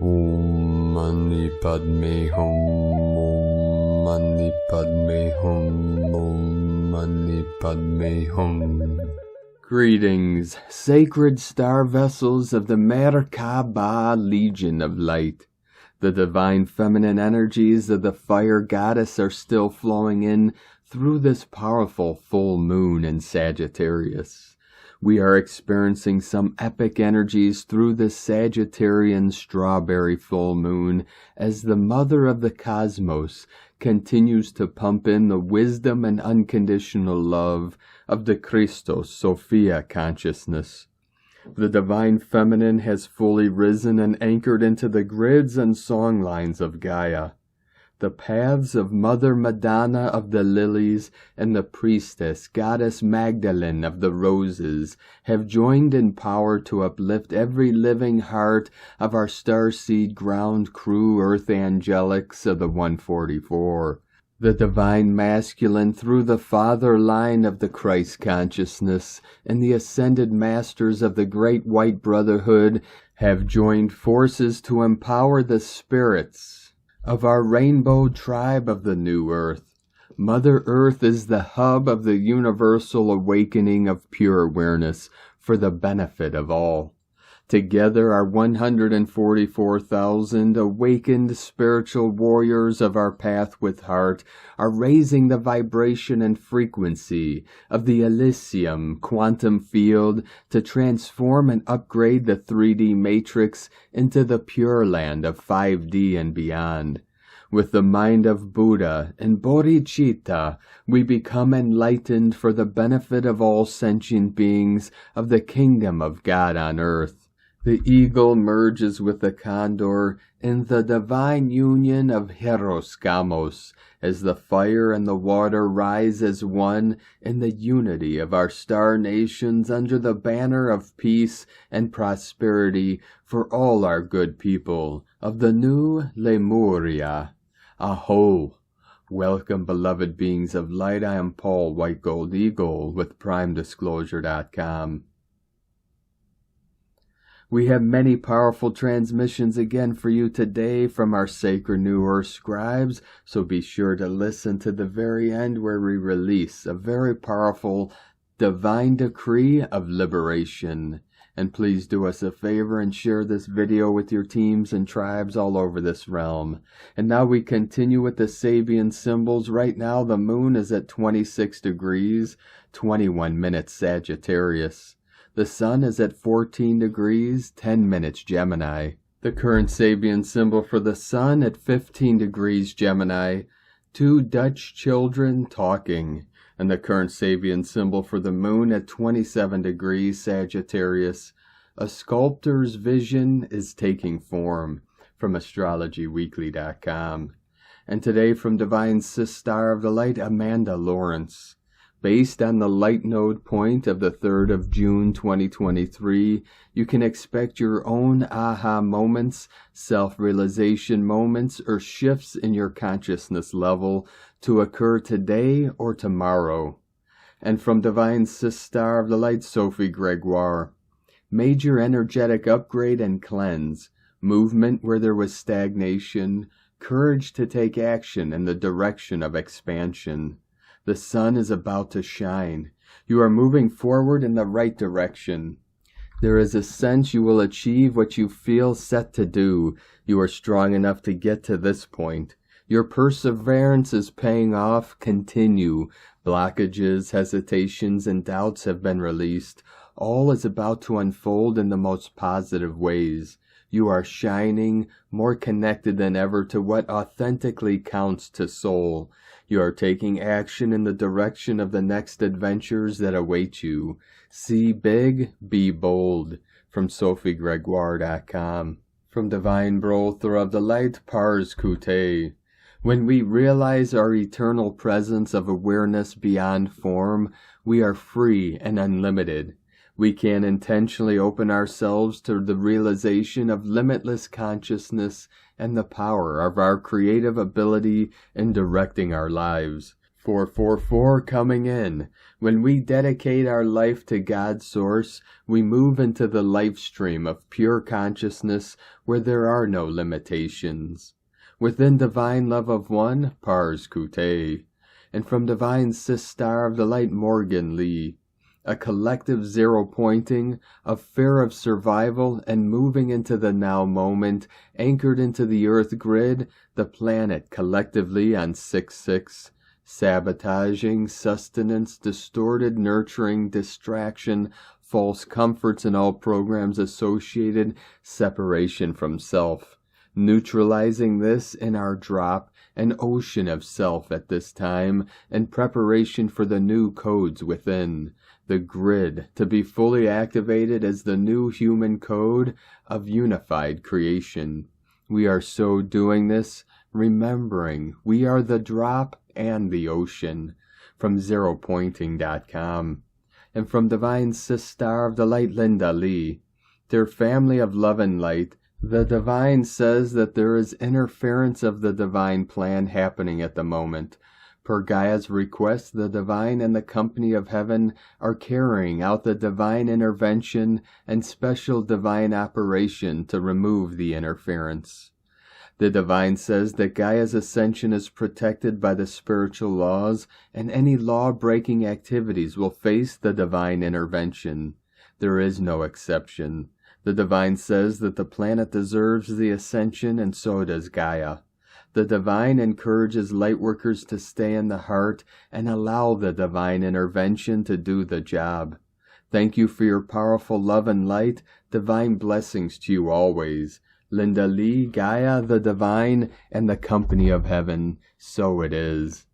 Om Mani Padme Hum, Om Mani Padme Hum, Om Mani Padme Hum. Greetings, sacred star vessels of the Merkaba Legion of Light. The divine feminine energies of the fire goddess are still flowing in through this powerful full moon in Sagittarius. We are experiencing some epic energies through this Sagittarian strawberry full moon as the mother of the cosmos continues to pump in the wisdom and unconditional love of the Christos Sophia consciousness. The divine feminine has fully risen and anchored into the grids and songlines of Gaia. The paths of Mother Madonna of the lilies and the priestess Goddess Magdalene of the roses have joined in power to uplift every living heart of our Starseed ground crew earth angelics of the 144. The divine masculine through the father line of the Christ consciousness and the ascended masters of the great white brotherhood have joined forces to empower the spirits of our rainbow tribe of the new earth. Mother Earth is the hub of the universal awakening of pure awareness for the benefit of all. Together, our 144,000 awakened spiritual warriors of our path with heart are raising the vibration and frequency of the Elysium quantum field to transform and upgrade the 3D matrix into the pure land of 5D and beyond. With the mind of Buddha and Bodhicitta, we become enlightened for the benefit of all sentient beings of the kingdom of God on earth. The eagle merges with the condor in the divine union of Hieros Gamos, as the fire and the water rise as one in the unity of our star nations under the banner of peace and prosperity for all our good people of the new Lemuria. Aho! Welcome, beloved beings of light. I am Paul White Gold Eagle with PrimeDisclosure.com. We have many powerful transmissions again for you today from our sacred New Earth scribes, so be sure to listen to the very end where we release a very powerful divine decree of liberation. And please do us a favor and share this video with your teams and tribes all over this realm. And now we continue with the Sabian symbols. Right now the moon is at 26 degrees, 21 minutes Sagittarius. The sun is at 14 degrees, 10 minutes Gemini. The current Sabian symbol for the sun at 15 degrees Gemini. Two Dutch children talking. And the current Sabian symbol for the moon at 27 degrees Sagittarius. A sculptor's vision is taking form, from astrologyweekly.com. And today from Divine Sister of the Light, Amanda Lawrence. Based on the light node point of the 3rd of June 2023, you can expect your own aha moments, self-realization moments, or shifts in your consciousness level to occur today or tomorrow. And from Divine Sister of the Light, Sophie Gregoire, major energetic upgrade and cleanse, movement where there was stagnation, courage to take action in the direction of expansion. The sun is about to shine. You are moving forward in the right direction. There is a sense you will achieve what you feel set to do. You are strong enough to get to this point. Your perseverance is paying off. Continue. Blockages, hesitations, and doubts have been released. All is about to unfold in the most positive ways. You are shining, more connected than ever to what authentically counts to soul. You are taking action in the direction of the next adventures that await you. See big, be bold. From SophieGregoire.com. From Divine Brother of the Light, Pars Kute. When we realize our eternal presence of awareness beyond form, we are free and unlimited. We can intentionally open ourselves to the realization of limitless consciousness and the power of our creative ability in directing our lives. 444 coming in. When we dedicate our life to God's source, we move into the life stream of pure consciousness where there are no limitations. Within divine love of one, Pars Kute. And from divine Sistar of the Light Morgan Lee. A collective zero pointing of fear of survival and moving into the now moment, anchored into the earth grid, the planet collectively on 6-6, sabotaging, sustenance, distorted, nurturing, distraction, false comforts and all programs associated, separation from self. Neutralizing this in our drop, an ocean of self at this time, in preparation for the new codes within. The grid to be fully activated as the new human code of unified creation. We are so doing this, remembering we are the drop and the ocean. From zeropointing.com. And from Divine Sistar of the Light Linda Lee. Dear family of love and light, the divine says that there is interference of the divine plan happening at the moment. Per Gaia's request, the divine and the company of heaven are carrying out the divine intervention and special divine operation to remove the interference. The divine says that Gaia's ascension is protected by the spiritual laws, and any law-breaking activities will face the divine intervention. There is no exception. The divine says that the planet deserves the ascension, and so does Gaia. The divine encourages lightworkers to stay in the heart and allow the divine intervention to do the job. Thank you for your powerful love and light. Divine blessings to you always. Linda Lee, Gaia, the divine, and the company of heaven. So it is.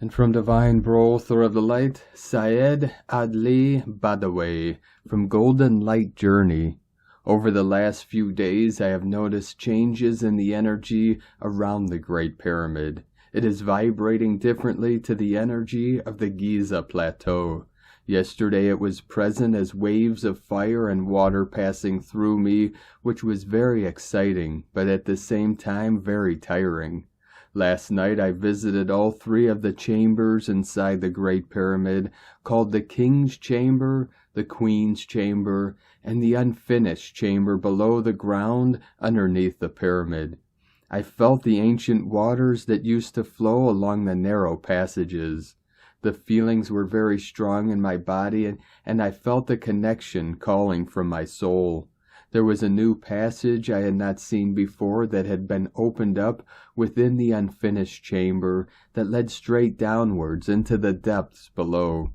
And from Divine Brother of the Light, Syed Adli Badaway, from Golden Light Journey. Over the last few days, I have noticed changes in the energy around the Great Pyramid. It is vibrating differently to the energy of the Giza Plateau. Yesterday it was present as waves of fire and water passing through me, which was very exciting, but at the same time very tiring. Last night I visited all 3 of the chambers inside the Great Pyramid, called the King's Chamber, the Queen's Chamber, and the Unfinished Chamber below the ground underneath the pyramid. I felt the ancient waters that used to flow along the narrow passages. The feelings were very strong in my body, and I felt the connection calling from my soul. There was a new passage I had not seen before that had been opened up within the unfinished chamber that led straight downwards into the depths below.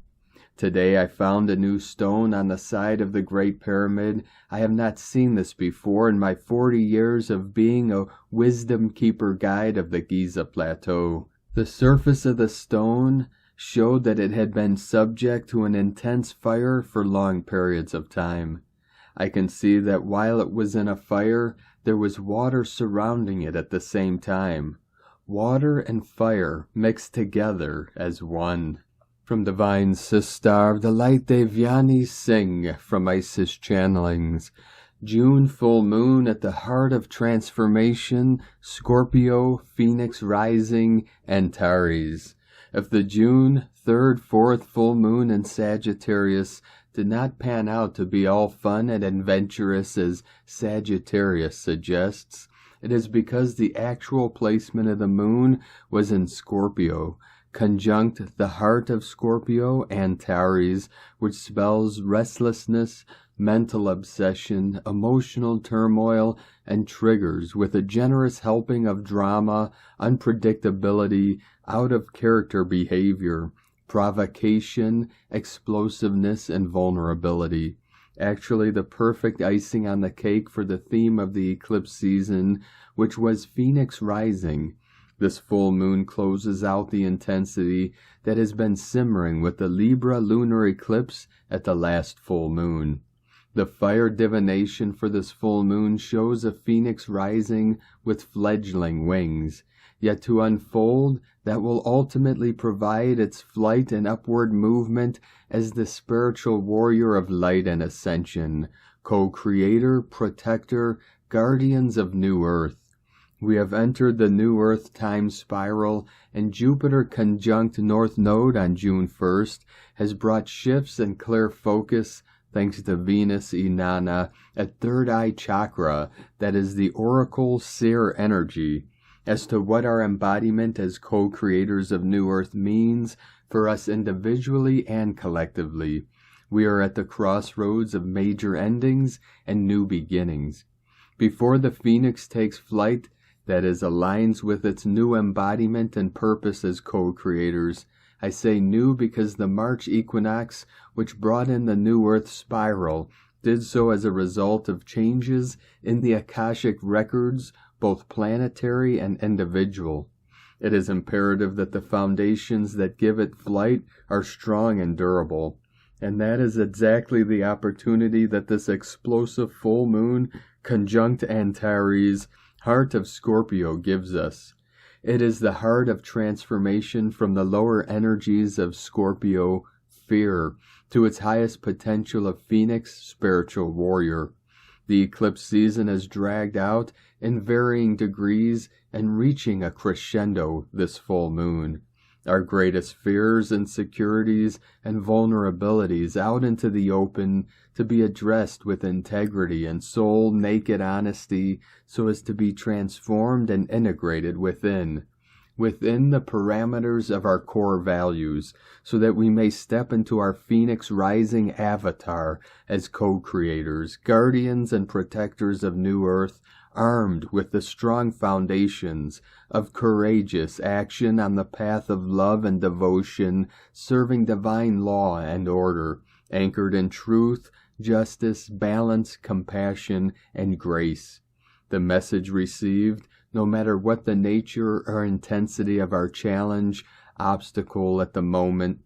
Today I found a new stone on the side of the Great Pyramid. I have not seen this before in my 40 years of being a wisdom keeper guide of the Giza Plateau. The surface of the stone showed that it had been subject to an intense fire for long periods of time. I can see that while it was in a fire, there was water surrounding it at the same time. Water and fire mixed together as one. From Divine Sistar of the Light Devyani Singh from Isis Channelings. June full moon at the heart of transformation, Scorpio, Phoenix rising, Antares. If the June 3rd, 4th full moon in Sagittarius did not pan out to be all fun and adventurous as Sagittarius suggests, it is because the actual placement of the moon was in Scorpio, conjunct the heart of Scorpio, Antares, which spells restlessness, mental obsession, emotional turmoil, and triggers with a generous helping of drama, unpredictability, out-of-character behavior, provocation, explosiveness, and vulnerability. Actually, the perfect icing on the cake for the theme of the eclipse season, which was Phoenix rising. This full moon closes out the intensity that has been simmering with the Libra lunar eclipse at the last full moon. The fire divination for this full moon shows a phoenix rising with fledgling wings, yet to unfold that will ultimately provide its flight and upward movement as the spiritual warrior of light and ascension, co-creator, protector, guardians of new earth. We have entered the new Earth time spiral, and Jupiter conjunct North Node on June 1st has brought shifts and clear focus thanks to Venus Inanna at third eye chakra, that is the oracle seer energy, as to what our embodiment as co-creators of New Earth means for us individually and collectively. We are at the crossroads of major endings and new beginnings. Before the phoenix takes flight, that is, aligns with its new embodiment and purpose as co-creators. I say new because the March equinox, which brought in the New Earth spiral, did so as a result of changes in the Akashic records, both planetary and individual. It is imperative that the foundations that give it flight are strong and durable. And that is exactly the opportunity that this explosive full moon, conjunct Antares, heart of Scorpio, gives us. It is the heart of transformation from the lower energies of Scorpio, fear, to its highest potential of Phoenix, spiritual warrior. The eclipse season is dragged out in varying degrees and reaching a crescendo this full moon. Our greatest fears, insecurities, and vulnerabilities out into the open to be addressed with integrity and soul-naked honesty so as to be transformed and integrated within the parameters of our core values, so that we may step into our Phoenix rising avatar as co-creators, guardians and protectors of New Earth, armed with the strong foundations of courageous action on the path of love and devotion, serving divine law and order, anchored in truth, justice, balance, compassion, and grace. The message received, no matter what the nature or intensity of our challenge, obstacle at the moment,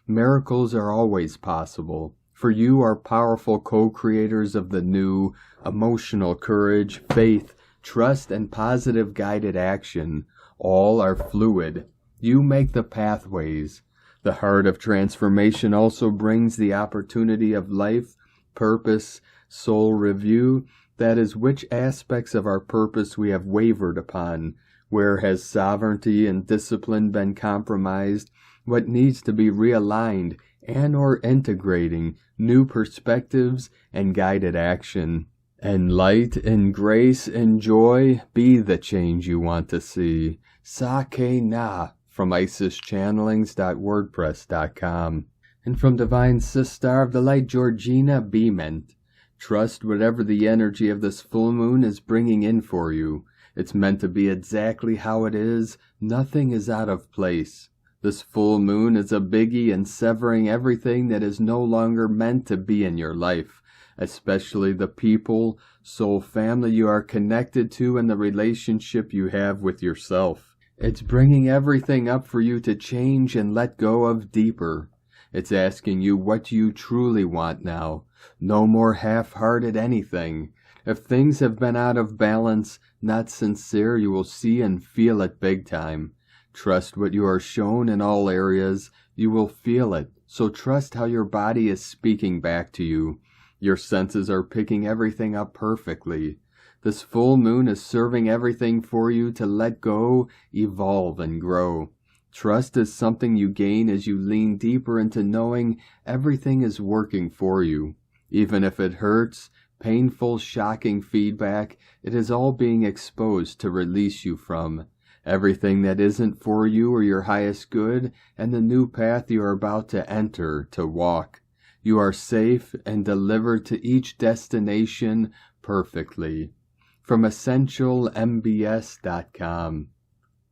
miracles are always possible. For you are powerful co-creators of the new, emotional courage, faith, trust, and positive guided action. All are fluid. You make the pathways. The heart of transformation also brings the opportunity of life, purpose, soul review, that is, which aspects of our purpose we have wavered upon, where has sovereignty and discipline been compromised, what needs to be realigned, and or integrating new perspectives and guided action. And light and grace and joy be the change you want to see. Sake na from IsisChannelings.wordpress.com. And from Divine Sister of the Light, Georgina B. Meant. Trust whatever the energy of this full moon is bringing in for you. It's meant to be exactly how it is. Nothing is out of place. This full moon is a biggie in severing everything that is no longer meant to be in your life, especially the people, soul family you are connected to and the relationship you have with yourself. It's bringing everything up for you to change and let go of deeper. It's asking you what you truly want now. No more half-hearted anything. If things have been out of balance, not sincere, you will see and feel it big time. Trust what you are shown in all areas. You will feel it. So trust how your body is speaking back to you. Your senses are picking everything up perfectly. This full moon is serving everything for you to let go, evolve, and grow. Trust is something you gain as you lean deeper into knowing everything is working for you. Even if it hurts, painful, shocking feedback, it is all being exposed to release you from everything that isn't for you or your highest good, and the new path you are about to enter, to walk. You are safe and delivered to each destination perfectly. From EssentialMBS.com.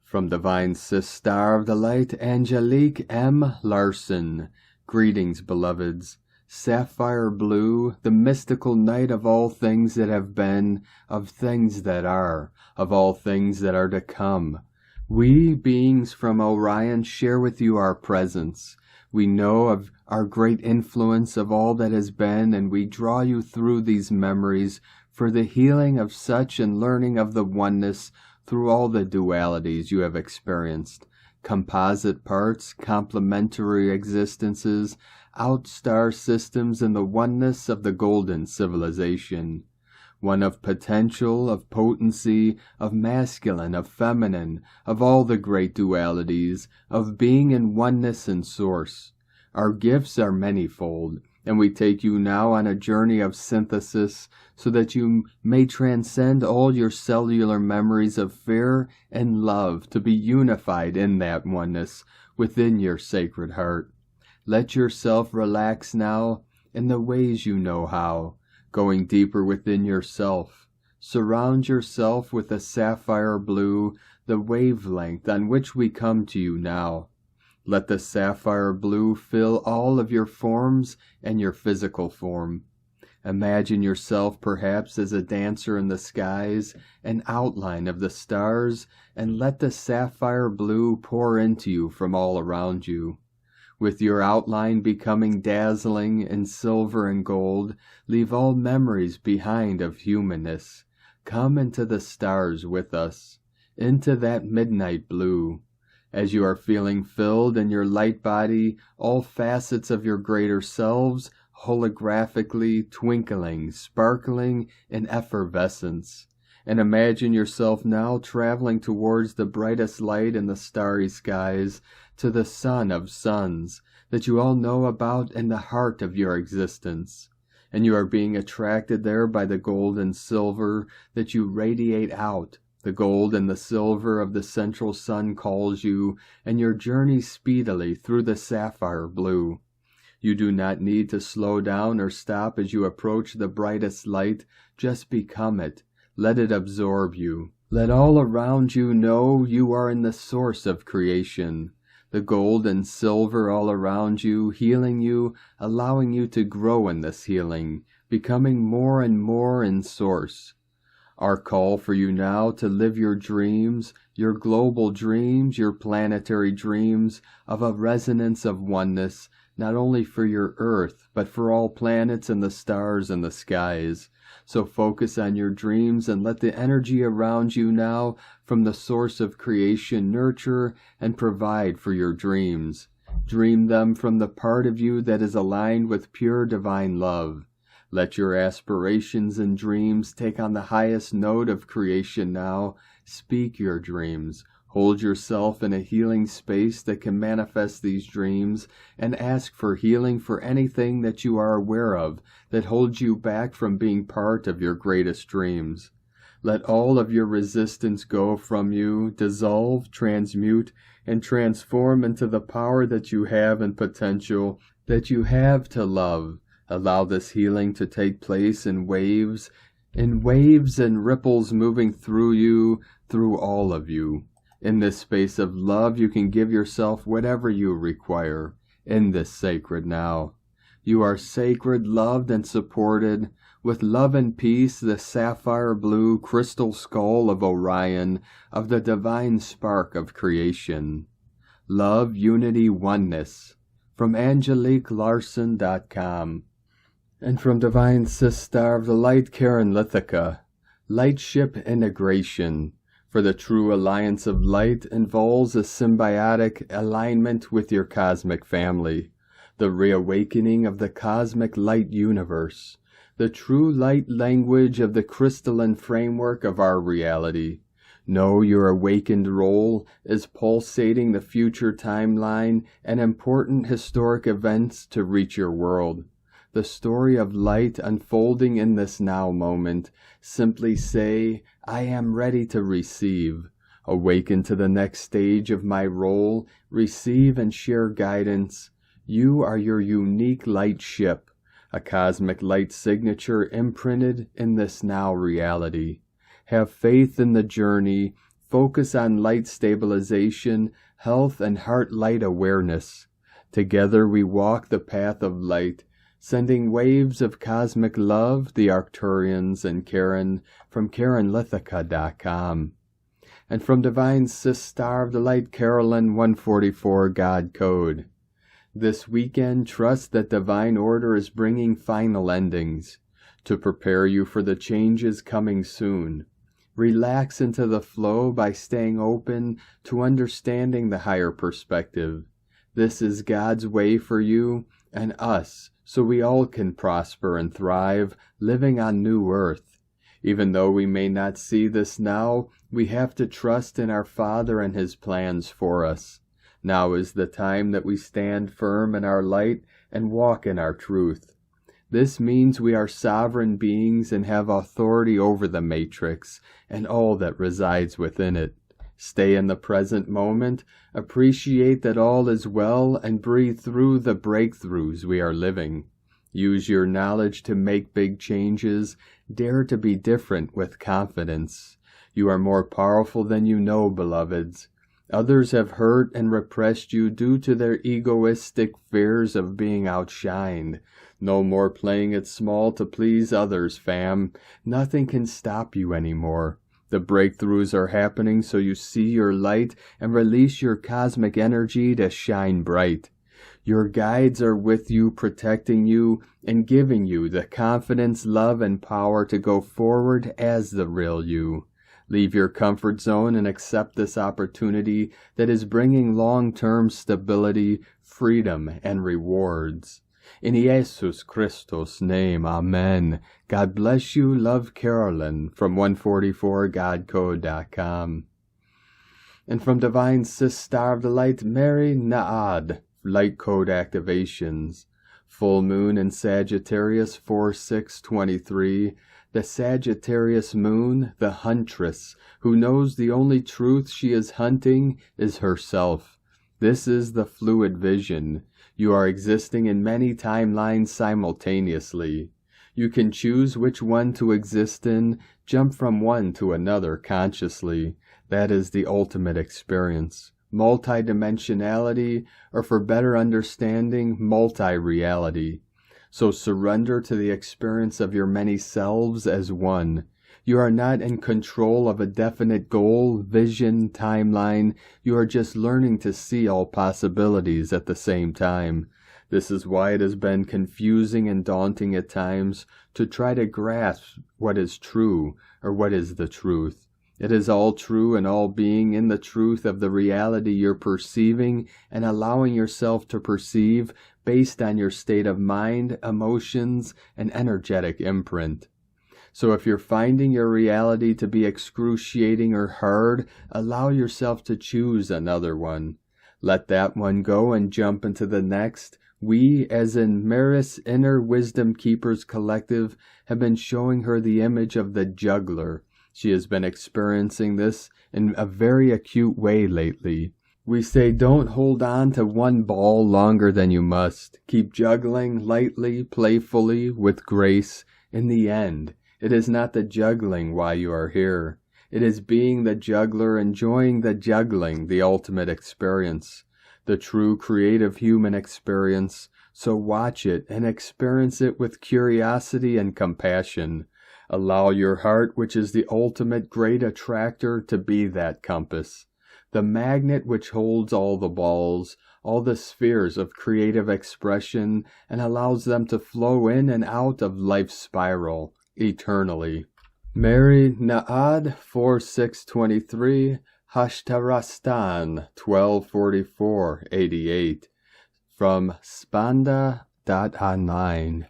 From Divine Sister of the Light, Angelique M. Larson. Greetings, beloveds. Sapphire blue, the mystical night of all things that have been, of things that are, of all things that are to come. We, beings from Orion, share with you our presence. We know of our great influence of all that has been, and we draw you through these memories for the healing of such and learning of the oneness through all the dualities you have experienced. Composite parts, complementary existences, outstar systems, and the oneness of the golden civilization. one of potential, of potency, of masculine, of feminine, of all the great dualities, of being in oneness and source. Our gifts are manifold, and we take you now on a journey of synthesis so that you may transcend all your cellular memories of fear and love to be unified in that oneness within your sacred heart. Let yourself relax now in the ways you know how, going deeper within yourself. Surround yourself with the sapphire blue, the wavelength on which we come to you now. Let the sapphire blue fill all of your forms and your physical form. Imagine yourself perhaps as a dancer in the skies, an outline of the stars, and let the sapphire blue pour into you from all around you. With your outline becoming dazzling in silver and gold, leave all memories behind of humanness. Come into the stars with us, into that midnight blue. As you are feeling filled in your light body, all facets of your greater selves, holographically twinkling, sparkling in effervescence. And imagine yourself now traveling towards the brightest light in the starry skies, to the sun of suns that you all know about in the heart of your existence. And you are being attracted there by the gold and silver that you radiate out. The gold and the silver of the central sun calls you, and your journey speedily through the sapphire blue. You do not need to slow down or stop as you approach the brightest light. Just become it. Let it absorb you. Let all around you know you are in the source of creation. The gold and silver all around you, healing you, allowing you to grow in this healing, becoming more and more in source. Our call for you now to live your dreams, your global dreams, your planetary dreams of a resonance of oneness, not only for your earth, but for all planets and the stars and the skies. So focus on your dreams and let the energy around you now from the source of creation nurture and provide for your dreams. Dream them from the part of you that is aligned with pure divine love. Let your aspirations and dreams take on the highest note of creation now. Speak your dreams. Hold yourself in a healing space that can manifest these dreams, and ask for healing for anything that you are aware of that holds you back from being part of your greatest dreams. Let all of your resistance go from you, dissolve, transmute, and transform into the power that you have and potential that you have to love. Allow this healing to take place in waves and ripples moving through you, through all of you. In this space of love, you can give yourself whatever you require in this sacred now. You are sacred, loved, and supported. With love and peace, the sapphire blue crystal skull of Orion, of the divine spark of creation. Love, unity, oneness. From AngeliqueLarson.com. And from Divine Sister of the Light Karen Lithica, Lightship Integration. For the true alliance of light involves a symbiotic alignment with your cosmic family, the reawakening of the cosmic light universe, the true light language of the crystalline framework of our reality. Know your awakened role is pulsating the future timeline and important historic events to reach your world. The story of light unfolding in this now moment. Simply say, I am ready to receive. Awaken to the next stage of my role. Receive and share guidance. You are your unique light ship, a cosmic light signature imprinted in this now reality. Have faith in the journey. Focus on light stabilization, health, and heart light awareness. Together we walk the path of light, sending waves of cosmic love, the Arcturians and Karen, from KarenLithica.com. And from Divine Sister of the Light Carolyn 144 God Code. This weekend, trust that divine order is bringing final endings to prepare you for the changes coming soon. Relax into the flow by staying open to understanding the higher perspective. This is God's way for you and us, so we all can prosper and thrive, living on new earth. Even though we may not see this now, we have to trust in our Father and His plans for us. Now is the time that we stand firm in our light and walk in our truth. This means we are sovereign beings and have authority over the matrix and all that resides within it. Stay in the present moment, appreciate that all is well, and breathe through the breakthroughs we are living. Use your knowledge to make big changes. Dare to be different with confidence. You are more powerful than you know, beloveds. Others have hurt and repressed you due to their egoistic fears of being outshined. No more playing it small to please others, fam. Nothing can stop you anymore. The breakthroughs are happening so you see your light and release your cosmic energy to shine bright. Your guides are with you, protecting you, and giving you the confidence, love, and power to go forward as the real you. Leave your comfort zone and accept this opportunity that is bringing long-term stability, freedom, and rewards. In Jesus Christos' name, Amen. God bless you. Love, Carolyn, from 144godcode.com. And from Divine Sister of the Light, Mary Naad, Light Code Activations. Full Moon in Sagittarius 4/6/23. The Sagittarius Moon, the huntress, who knows the only truth she is hunting is herself. This is the fluid vision. You are existing in many timelines simultaneously. You can choose which one to exist in, jump from one to another consciously. That is the ultimate experience. Multidimensionality, or for better understanding, multi-reality. So surrender to the experience of your many selves as one. You are not in control of a definite goal, vision, timeline. You are just learning to see all possibilities at the same time. This is why it has been confusing and daunting at times to try to grasp what is true or what is the truth. It is all true and all being in the truth of the reality you're perceiving and allowing yourself to perceive based on your state of mind, emotions, and energetic imprint. So if you're finding your reality to be excruciating or hard, allow yourself to choose another one. Let that one go and jump into the next. We, as in Maris Inner Wisdom Keepers Collective, have been showing her the image of the juggler. She has been experiencing this in a very acute way lately. We say don't hold on to one ball longer than you must. Keep juggling lightly, playfully, with grace. In the end, it is not the juggling why you are here. It is being the juggler, enjoying the juggling, the ultimate experience. The true creative human experience. So watch it and experience it with curiosity and compassion. Allow your heart, which is the ultimate great attractor, to be that compass. The magnet which holds all the balls, all the spheres of creative expression, and allows them to flow in and out of life's spiral, eternally. Mary Naad 4/6/23, Hashtarastan 12:44/88, from Spanda.online.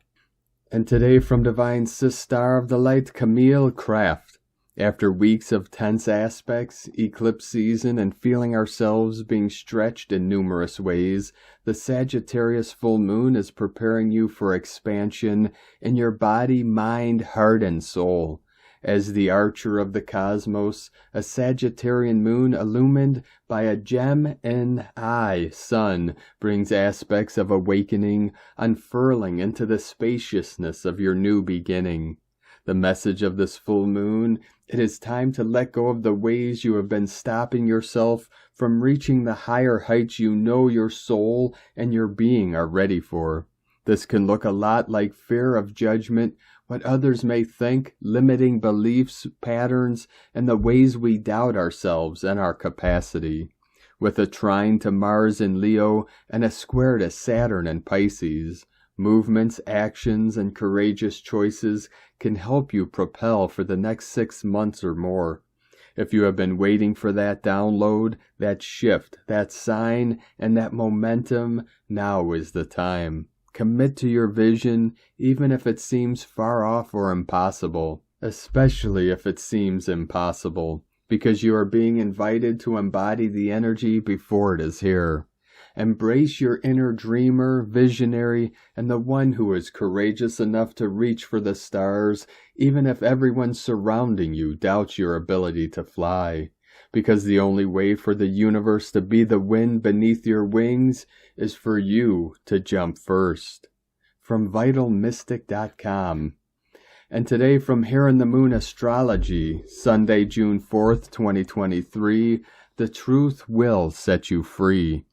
And today from Divine Sister of the Light, Camille Craft. After weeks of tense aspects, eclipse season, and feeling ourselves being stretched in numerous ways, the Sagittarius full moon is preparing you for expansion in your body, mind, heart, and soul. As the archer of the cosmos, a Sagittarian moon illumined by a Gemini sun brings aspects of awakening, unfurling into the spaciousness of your new beginning. The message of this full moon: it is time to let go of the ways you have been stopping yourself from reaching the higher heights you know your soul and your being are ready for. This can look a lot like fear of judgment, what others may think, limiting beliefs, patterns, and the ways we doubt ourselves and our capacity. With a trine to Mars in Leo and a square to Saturn in Pisces, movements, actions, and courageous choices can help you propel for the next 6 months or more. If you have been waiting for that download, that shift, that sign, and that momentum, now is the time. Commit to your vision, even if it seems far off or impossible. especially if it seems impossible, because you are being invited to embody the energy before it is here. Embrace your inner dreamer, visionary, and the one who is courageous enough to reach for the stars, even if everyone surrounding you doubts your ability to fly. Because the only way for the universe to be the wind beneath your wings is for you to jump first. From vitalmystic.com. And today from Here in the Moon Astrology, Sunday, June 4th, 2023, the truth will set you free.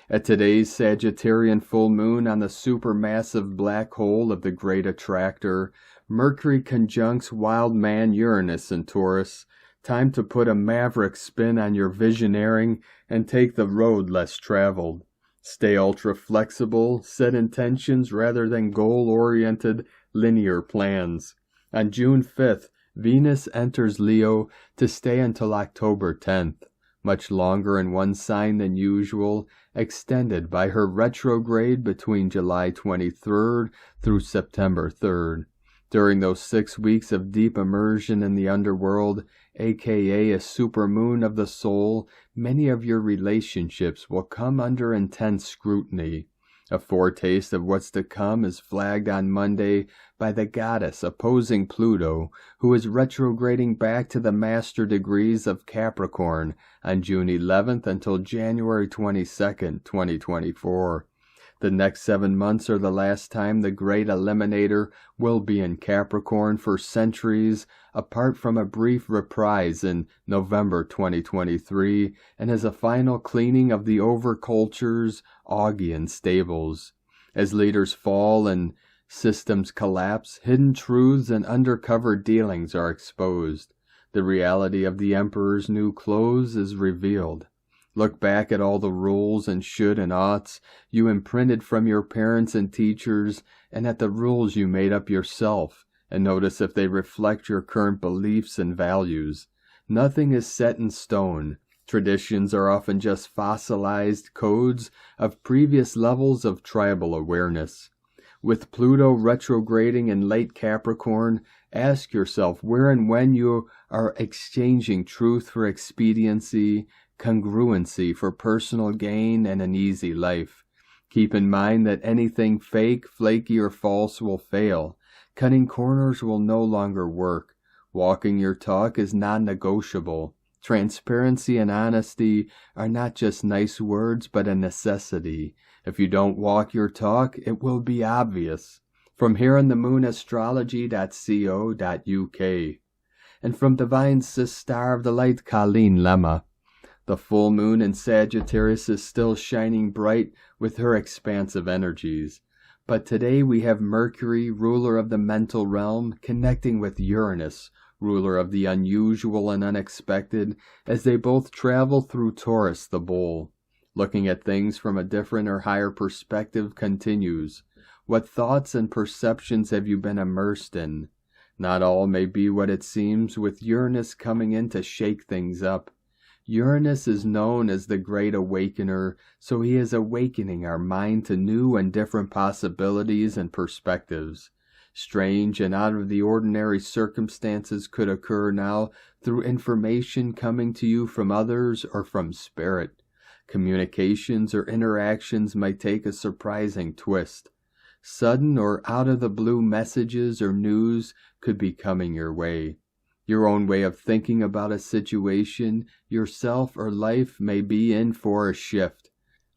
At today's Sagittarian full moon on the supermassive black hole of the Great Attractor, Mercury conjuncts wild man Uranus in Taurus. Time to put a maverick spin on your visioneering and take the road less traveled. Stay ultra flexible, set intentions rather than goal-oriented, linear plans. On June 5th, Venus enters Leo to stay until October 10th. Much longer in one sign than usual, extended by her retrograde between July 23rd through September 3rd. During those 6 weeks of deep immersion in the underworld, aka a supermoon of the soul, many of your relationships will come under intense scrutiny. A foretaste of what's to come is flagged on Monday by the goddess opposing Pluto, who is retrograding back to the master degrees of Capricorn on June 11th until January 22nd, 2024. The next 7 months are the last time the Great Eliminator will be in Capricorn for centuries, apart from a brief reprise in November 2023, and as a final cleaning of the overculture's Augean stables. As leaders fall and systems collapse, hidden truths and undercover dealings are exposed. The reality of the Emperor's new clothes is revealed. Look back at all the rules and should and oughts you imprinted from your parents and teachers, and at the rules you made up yourself, and notice if they reflect your current beliefs and values. Nothing is set in stone. Traditions are often just fossilized codes of previous levels of tribal awareness. With Pluto retrograding in late Capricorn, ask yourself where and when you are exchanging truth for expediency, congruency for personal gain and an easy life. Keep in mind that anything fake, flaky, or false will fail. Cutting corners will no longer work. Walking your talk is non-negotiable. Transparency and honesty are not just nice words, but a necessity. If you don't walk your talk, it will be obvious. From Here in the Moon Astrology.co.uk. And from Divine Star of the Light, Colleen Lemma. The full moon in Sagittarius is still shining bright with her expansive energies. But today we have Mercury, ruler of the mental realm, connecting with Uranus, ruler of the unusual and unexpected, as they both travel through Taurus the bull. Looking at things from a different or higher perspective continues. What thoughts and perceptions have you been immersed in? Not all may be what it seems, with Uranus coming in to shake things up. Uranus is known as the Great Awakener, so he is awakening our mind to new and different possibilities and perspectives. Strange and out-of-the-ordinary circumstances could occur now through information coming to you from others or from spirit. Communications or interactions might take a surprising twist. Sudden or out-of-the-blue messages or news could be coming your way. Your own way of thinking about a situation, yourself, or life may be in for a shift.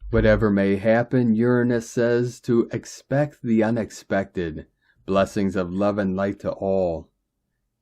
Whatever may happen, Uranus says to expect the unexpected. Blessings of love and light to all.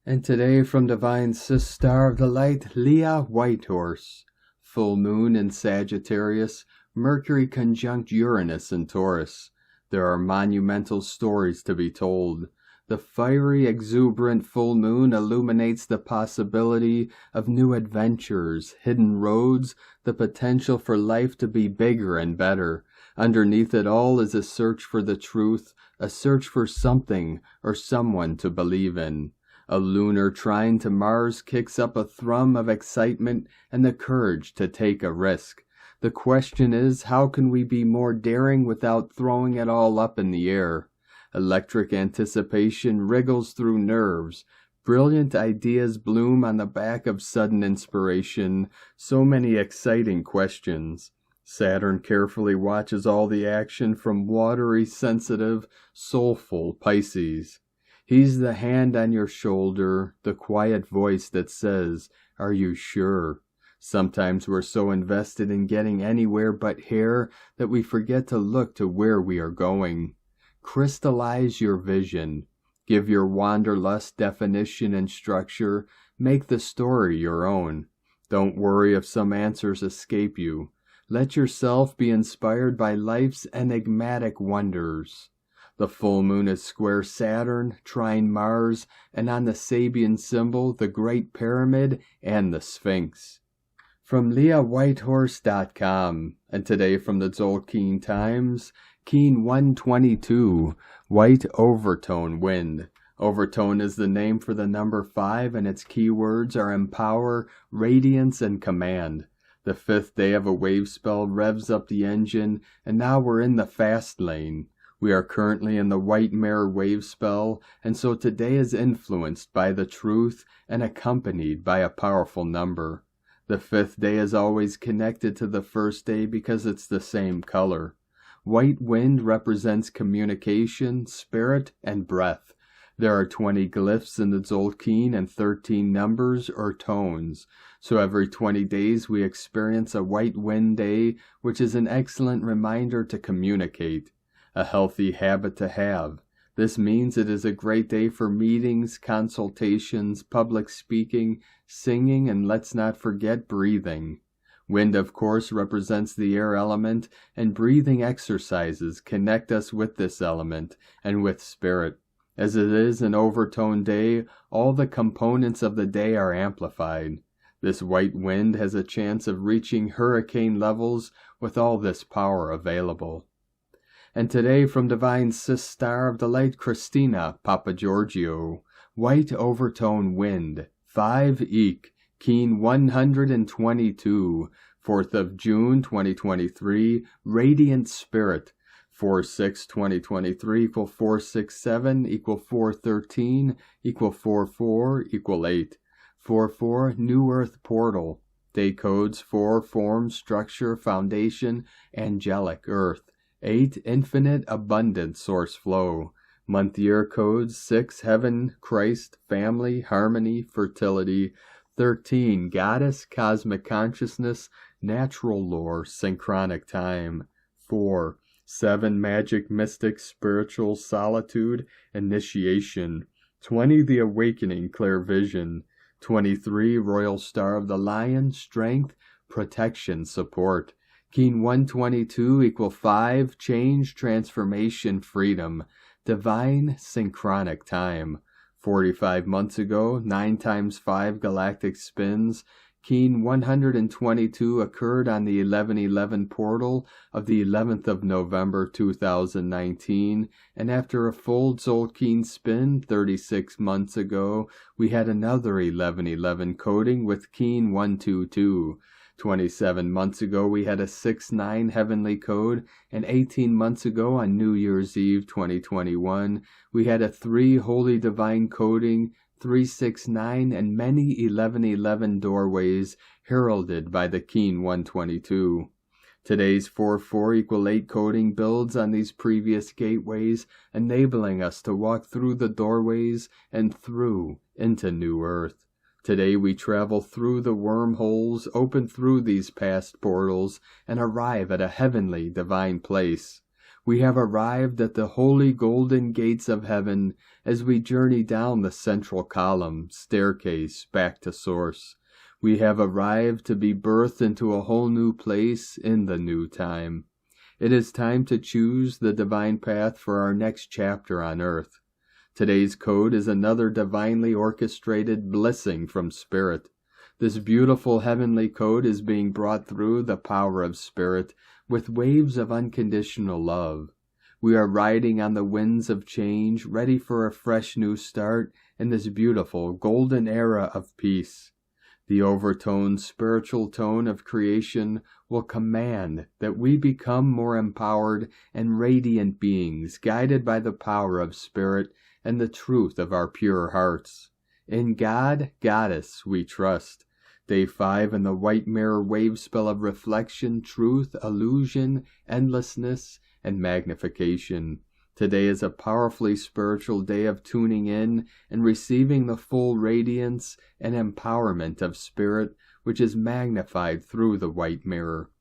And today from Divine Star of the Light, Leah Whitehorse. Full moon in Sagittarius, Mercury conjunct Uranus in Taurus. There are monumental stories to be told. The fiery, exuberant full moon illuminates the possibility of new adventures, hidden roads, the potential for life to be bigger and better. Underneath it all is a search for the truth, a search for something or someone to believe in. A lunar trine to Mars kicks up a thrum of excitement and the courage to take a risk. The question is, how can we be more daring without throwing it all up in the air? Electric anticipation wriggles through nerves. Brilliant ideas bloom on the back of sudden inspiration, so many exciting questions. Saturn carefully watches all the action from watery, sensitive, soulful Pisces. He's the hand on your shoulder, the quiet voice that says, "Are you sure?" Sometimes we're so invested in getting anywhere but here that we forget to look to where we are going. Crystallize your vision. Give your wanderlust definition and structure. Make the story your own. Don't worry if some answers escape you. Let yourself be inspired by life's enigmatic wonders. The full moon is square Saturn, trine Mars, and on the Sabian symbol, the Great Pyramid and the Sphinx. From LeahWhitehorse.com, and today from the Tzolk'in Times, Keen 122, White Overtone Wind. Overtone is the name for the number 5, and its keywords are empower, radiance, and command. The 5th day of a wave spell revs up the engine, and now we're in the fast lane. We are currently in the White Mare wave spell, and so today is influenced by the truth and accompanied by a powerful number. The 5th day is always connected to the 1st day because it's the same color. White wind represents communication, spirit, and breath. There are 20 glyphs in the Tzolk'in and 13 numbers or tones. So every 20 days we experience a white wind day, which is an excellent reminder to communicate. A healthy habit to have. This means it is a great day for meetings, consultations, public speaking, singing, and let's not forget breathing. Wind, of course, represents the air element, and breathing exercises connect us with this element and with spirit. As it is an overtone day, all the components of the day are amplified. This white wind has a chance of reaching hurricane levels with all this power available. And today from Divine Sis Star of the Light Christina Papagiorgio, White Overtone Wind, 5 Eek, Keen 122, 4th of June 2023, Radiant Spirit, 4/6/2023 equal 467 equal 413 equal 44 equal 8, 44 New Earth Portal, day codes 4 Form, Structure, Foundation, Angelic Earth, 8 Infinite Abundant Source Flow, month year codes 6 Heaven, Christ, Family, Harmony, Fertility, 13 Goddess, Cosmic Consciousness, Natural Lore, Synchronic Time, 4 7 Magic, Mystic, Spiritual, Solitude, Initiation, 20 The Awakening, Clear Vision, 23 Royal Star of the Lion, Strength, Protection, Support, Keen 122 equal 5 Change, Transformation, Freedom, Divine Synchronic Time, 45 months ago, 9 times 5 galactic spins, Keen 122 occurred on the 1111 portal of the 11th of November 2019, and after a full Tzolk'in spin 36 months ago, we had another 1111 coding with Keen 122. 27 months ago, we had a 6-9 heavenly code, and 18 months ago on New Year's Eve 2021, we had a 3 holy divine coding, 369, and many 1111 doorways heralded by the Keen 122. Today's 4-4 equal 8 coding builds on these previous gateways, enabling us to walk through the doorways and through into New Earth. Today we travel through the wormholes, open through these past portals, and arrive at a heavenly divine place. We have arrived at the holy golden gates of heaven as we journey down the central column, staircase, back to source. We have arrived to be birthed into a whole new place in the new time. It is time to choose the divine path for our next chapter on earth. Today's code is another divinely orchestrated blessing from Spirit. This beautiful heavenly code is being brought through the power of Spirit with waves of unconditional love. We are riding on the winds of change, ready for a fresh new start in this beautiful golden era of peace. The overtoned spiritual tone of creation will command that we become more empowered and radiant beings, guided by the power of Spirit and the truth of our pure hearts. In God, Goddess, we trust. Day 5 in the white mirror wave spell of reflection, truth, illusion, endlessness, and magnification. Today is a powerfully spiritual day of tuning in and receiving the full radiance and empowerment of spirit, which is magnified through the white mirror.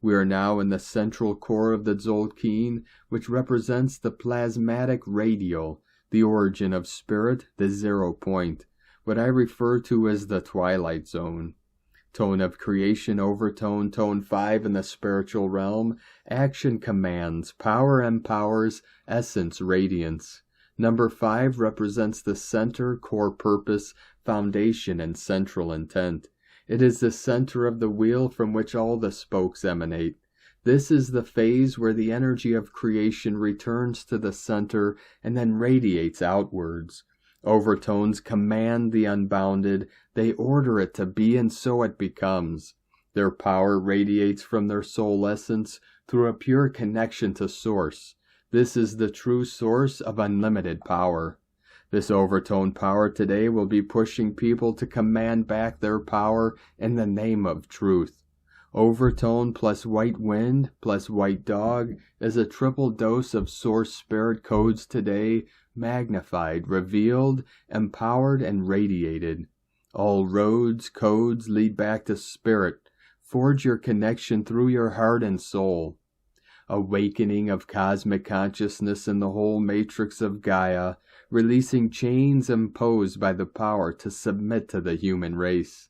We are now in the central core of the Tzolk'in, which represents the plasmatic radial, the origin of spirit, the 0 point, what I refer to as the twilight zone. Tone of creation overtone, tone 5 in the spiritual realm. Action commands, power empowers, essence radiance. Number 5 represents the center, core purpose, foundation, and central intent. It is the center of the wheel from which all the spokes emanate. This is the phase where the energy of creation returns to the center and then radiates outwards. Overtones command the unbounded, they order it to be, and so it becomes. Their power radiates from their soul essence through a pure connection to Source. This is the true source of unlimited power. This overtone power today will be pushing people to command back their power in the name of truth. Overtone plus white wind plus white dog is a triple dose of Source Spirit codes today, magnified, revealed, empowered, and radiated. All roads, codes lead back to Spirit. Forge your connection through your heart and soul. Awakening of cosmic consciousness in the whole matrix of Gaia, releasing chains imposed by the power to submit to the human race.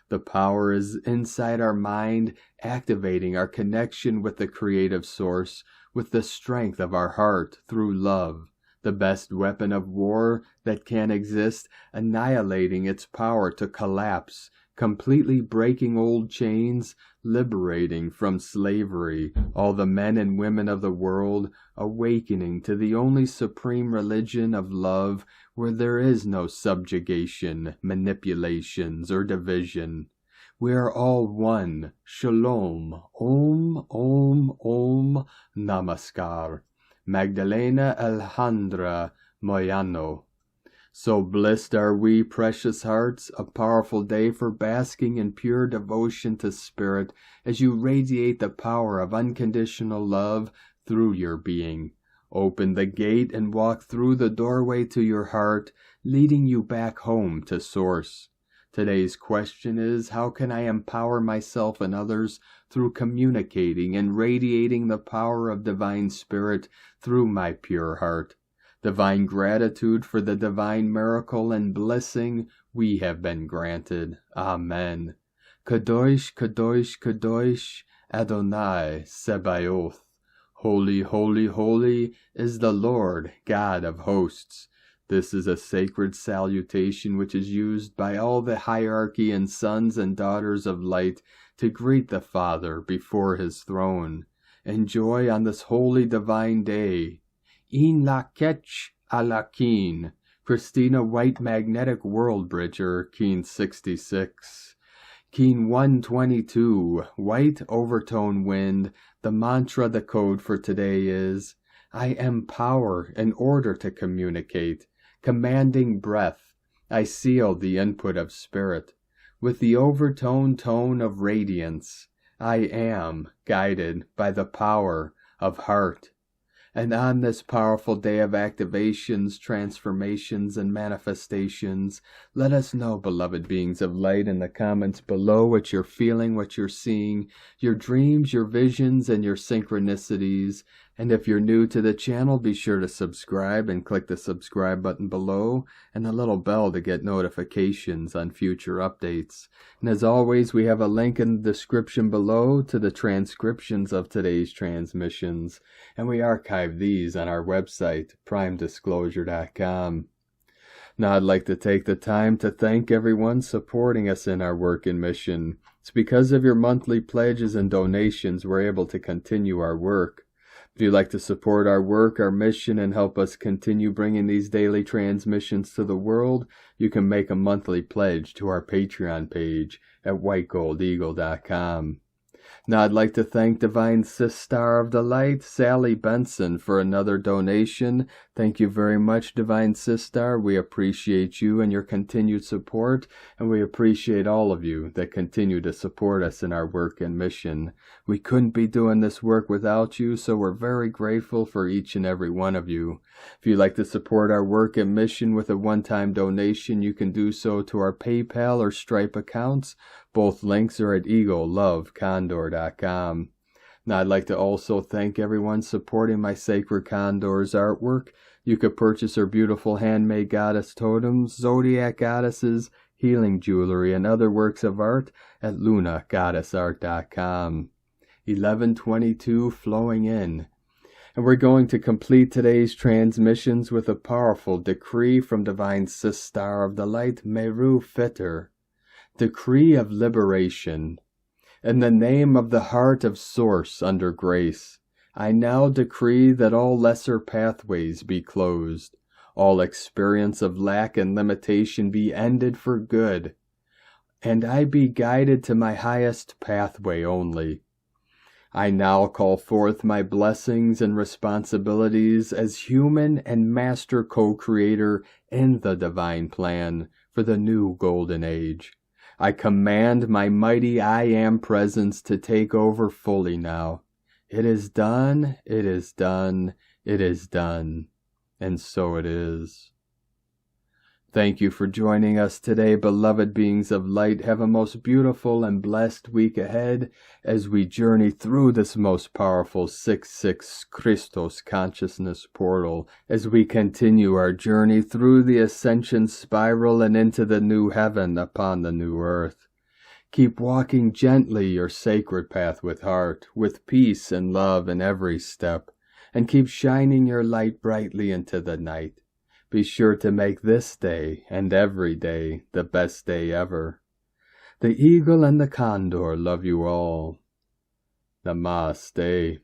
The power is inside our mind, activating our connection with the creative source, with the strength of our heart through love, the best weapon of war that can exist, annihilating its power to collapse, completely breaking old chains, liberating from slavery all the men and women of the world, awakening to the only supreme religion of love, where there is no subjugation, manipulations, or division. We are all one. Shalom. Om, Om, Om. Namaskar. Magdalena Alejandra Moyano. So blessed are we, precious hearts, a powerful day for basking in pure devotion to Spirit as you radiate the power of unconditional love through your being. Open the gate and walk through the doorway to your heart, leading you back home to Source. Today's question is, how can I empower myself and others through communicating and radiating the power of Divine Spirit through my pure heart? Divine gratitude for the divine miracle and blessing we have been granted. Amen. Kadosh, Kadosh, Kadosh, Adonai Sebaoth. Holy, holy, holy is the Lord God of hosts. This is a sacred salutation which is used by all the hierarchy and sons and daughters of light to greet the Father before his throne. Enjoy on this holy divine day. In lakech alakin. Christina White Magnetic World Bridger, Keen 66. Keen 122, White Overtone Wind. The mantra, the code for today is, I am power in order to communicate. Commanding breath, I seal the input of spirit. With the overtone tone of radiance, I am guided by the power of heart. And on this powerful day of activations, transformations, and manifestations, let us know, beloved beings of light, in the comments below what you're feeling, what you're seeing, your dreams, your visions, and your synchronicities. And if you're new to the channel, be sure to subscribe and click the subscribe button below and the little bell to get notifications on future updates. And as always, we have a link in the description below to the transcriptions of today's transmissions, and we archive these on our website, primedisclosure.com. Now I'd like to take the time to thank everyone supporting us in our work and mission. It's because of your monthly pledges and donations we're able to continue our work. If you'd like to support our work, our mission, and help us continue bringing these daily transmissions to the world, you can make a monthly pledge to our Patreon page at whitegoldeagle.com. Now I'd like to thank Divine Sister of the Light, Sally Benson, for another donation. Thank you very much, Divine Sister. We appreciate you and your continued support, and we appreciate all of you that continue to support us in our work and mission. We couldn't be doing this work without you, so we're very grateful for each and every one of you. If you'd like to support our work and mission with a one-time donation, you can do so to our PayPal or Stripe accounts. Both links are at egolovecondor.com. Now, I'd like to also thank everyone supporting my Sacred Condor's artwork. You could purchase her beautiful handmade goddess totems, zodiac goddesses, healing jewelry, and other works of art at lunagoddessart.com. 11:22 flowing in. And we're going to complete today's transmissions with a powerful decree from Divine Sister of the Light, Meru Fitter. Decree of liberation. In the name of the heart of Source under grace, I now decree that all lesser pathways be closed, all experience of lack and limitation be ended for good, and I be guided to my highest pathway only. I now call forth my blessings and responsibilities as human and master co-creator in the divine plan for the new golden age. I command my mighty I Am presence to take over fully now. It is done, it is done, it is done. And so it is. Thank you for joining us today, beloved beings of light. Have a most beautiful and blessed week ahead as we journey through this most powerful 6-6 Christos consciousness portal, as we continue our journey through the Ascension spiral and into the new heaven upon the new earth. Keep walking gently your sacred path with heart, with peace and love in every step, and keep shining your light brightly into the night. Be sure to make this day and every day the best day ever. The eagle and the condor love you all. Namaste.